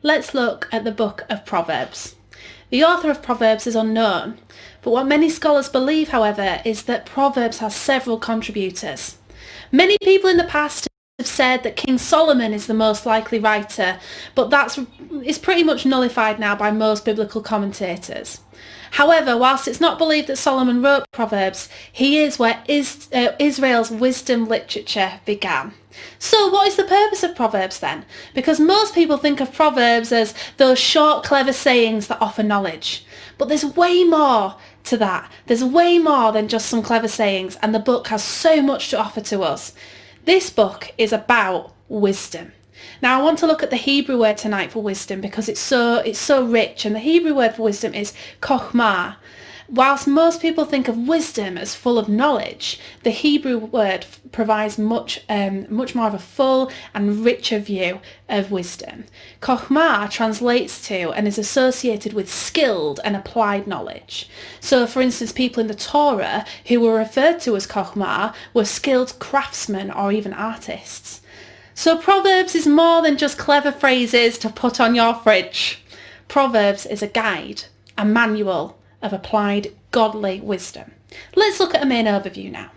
let's look at the book of Proverbs. The author of Proverbs is unknown, but what many scholars believe, however, is that Proverbs has several contributors. Many people in the past have said that King Solomon is the most likely writer, but that is pretty much nullified now by most biblical commentators. However, whilst it's not believed that Solomon wrote Proverbs, he is where Israel's wisdom literature began. So what is the purpose of Proverbs then? Because most people think of Proverbs as those short, clever sayings that offer knowledge. But there's way more to that. There's way more than just some clever sayings, and the book has so much to offer to us. This book is about wisdom. Now I want to look at the Hebrew word tonight for wisdom because it's so rich, and the Hebrew word for wisdom is chokhmah. Whilst most people think of wisdom as full of knowledge, the Hebrew word provides much more of a full and richer view of wisdom. Chokhmah translates to and is associated with skilled and applied knowledge. So, for instance, people in the Torah who were referred to as chokhmah were skilled craftsmen or even artists. So Proverbs is more than just clever phrases to put on your fridge. Proverbs is a guide, a manual of applied godly wisdom. Let's look at a main overview now.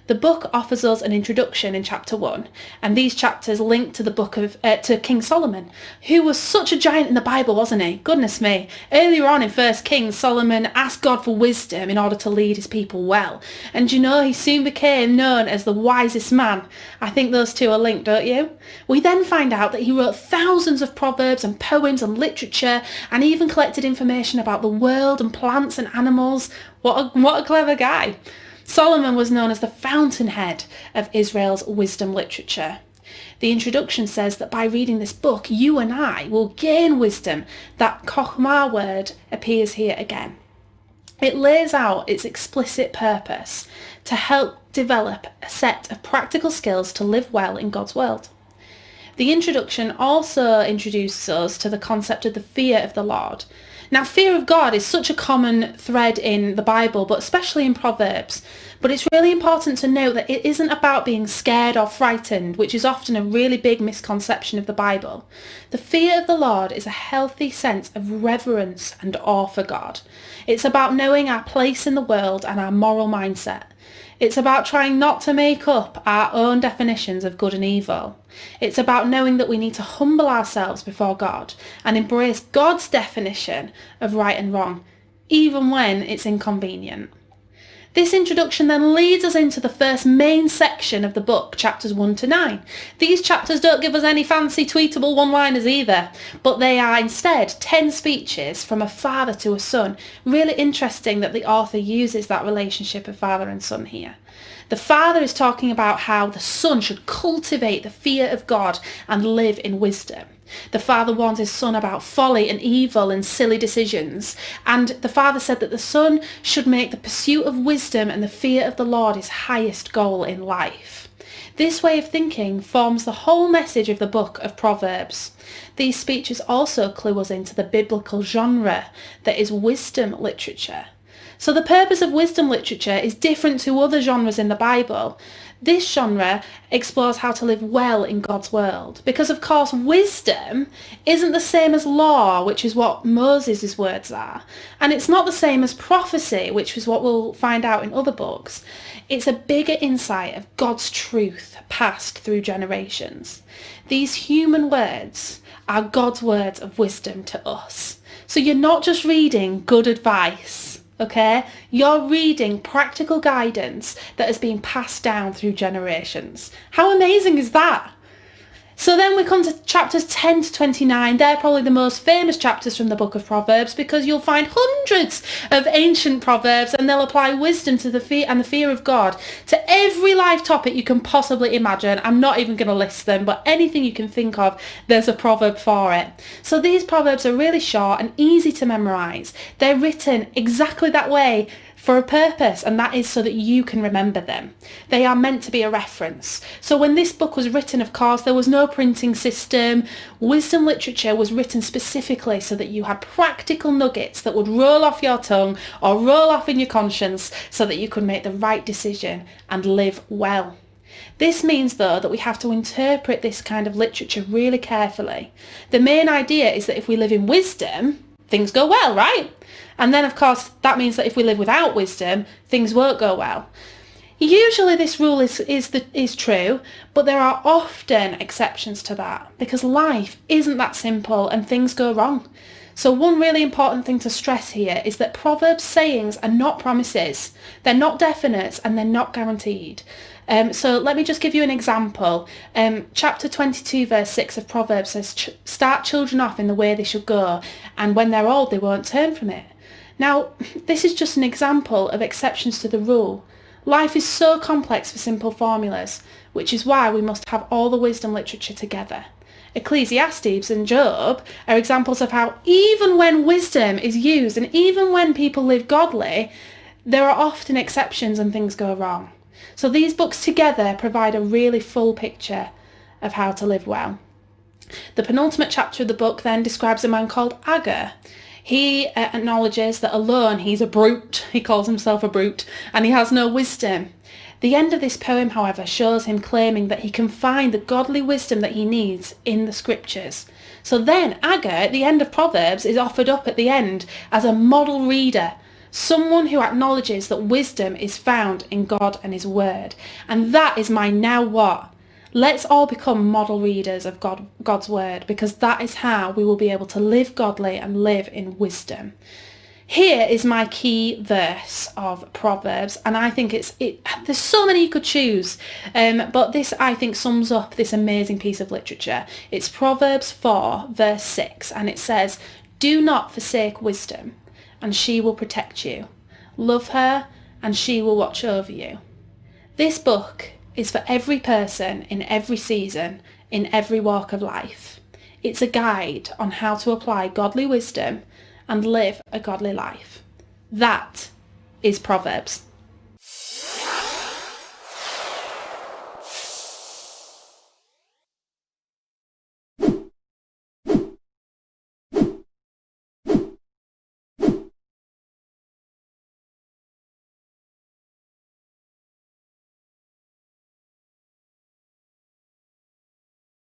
The book offers us an introduction in chapter 1, and these chapters link to the book of to King Solomon, who was such a giant in the Bible, wasn't he? Goodness me. Earlier on in 1 Kings, Solomon asked God for wisdom in order to lead his people well. And you know, he soon became known as the wisest man. I think those two are linked, don't you? We then find out that he wrote thousands of proverbs and poems and literature, and even collected information about the world and plants and animals. What a clever guy. Solomon was known as the fountainhead of Israel's wisdom literature. The introduction says that by reading this book, you and I will gain wisdom. That chokhmah word appears here again. It lays out its explicit purpose to help develop a set of practical skills to live well in God's world. The introduction also introduces us to the concept of the fear of the Lord. Now, fear of God is such a common thread in the Bible, but especially in Proverbs. But it's really important to note that it isn't about being scared or frightened, which is often a really big misconception of the Bible. The fear of the Lord is a healthy sense of reverence and awe for God. It's about knowing our place in the world and our moral mindset. It's about trying not to make up our own definitions of good and evil. It's about knowing that we need to humble ourselves before God and embrace God's definition of right and wrong, even when it's inconvenient. This introduction then leads us into the first main section of the book, chapters 1 to 9. These chapters don't give us any fancy tweetable one-liners either, but they are instead 10 speeches from a father to a son. Really interesting that the author uses that relationship of father and son here. The father is talking about how the son should cultivate the fear of God and live in wisdom. The father warns his son about folly and evil and silly decisions. And the father said that the son should make the pursuit of wisdom and the fear of the Lord his highest goal in life. This way of thinking forms the whole message of the book of Proverbs. These speeches also clue us into the biblical genre that is wisdom literature. So the purpose of wisdom literature is different to other genres in the Bible. This genre explores how to live well in God's world, because of course wisdom isn't the same as law, which is what Moses' words are, and it's not the same as prophecy, which is what we'll find out in other books. It's a bigger insight of God's truth passed through generations. These human words are God's words of wisdom to us. So you're not just reading good advice. Okay, you're reading practical guidance that has been passed down through generations. How amazing is that? So then we come to chapters 10 to 29. They're probably the most famous chapters from the book of Proverbs because you'll find hundreds of ancient proverbs, and they'll apply wisdom to the fear of God to every life topic you can possibly imagine. I'm not even going to list them, but anything you can think of, there's a proverb for it. So these proverbs are really short and easy to memorize. They're written exactly that way for a purpose, and that is so that you can remember them. They are meant to be a reference. So when this book was written, of course, there was no printing system. Wisdom literature was written specifically so that you had practical nuggets that would roll off your tongue or roll off in your conscience so that you could make the right decision and live well. This means, though, that we have to interpret this kind of literature really carefully. The main idea is that if we live in wisdom, things go well, right? And then, of course, that means that if we live without wisdom, things won't go well. Usually this rule is true, but there are often exceptions to that because life isn't that simple and things go wrong. So one really important thing to stress here is that Proverbs sayings are not promises. They're not definite and they're not guaranteed. So let me just give you an example. Chapter 22 verse 6 of Proverbs says, start children off in the way they should go, and when they're old they won't turn from it. Now, this is just an example of exceptions to the rule. Life is so complex for simple formulas, which is why we must have all the wisdom literature together. Ecclesiastes and Job are examples of how even when wisdom is used and even when people live godly, there are often exceptions and things go wrong. So these books together provide a really full picture of how to live well. The penultimate chapter of the book then describes a man called Agur. He acknowledges that alone he's a brute. He calls himself a brute and he has no wisdom. The end of this poem, however, shows him claiming that he can find the godly wisdom that he needs in the scriptures. So then Agur, at the end of Proverbs, is offered up at the end as a model reader, someone who acknowledges that wisdom is found in God and his word. And that is my now what? Let's all become model readers of God's word, because that is how we will be able to live godly and live in wisdom. Here is my key verse of Proverbs, and I think there's so many you could choose, but this I think sums up this amazing piece of literature. It's Proverbs 4 verse 6, and it says, do not forsake wisdom, and she will protect you. Love her, and she will watch over you. This book is for every person in every season, in every walk of life. It's a guide on how to apply godly wisdom and live a godly life. That is Proverbs.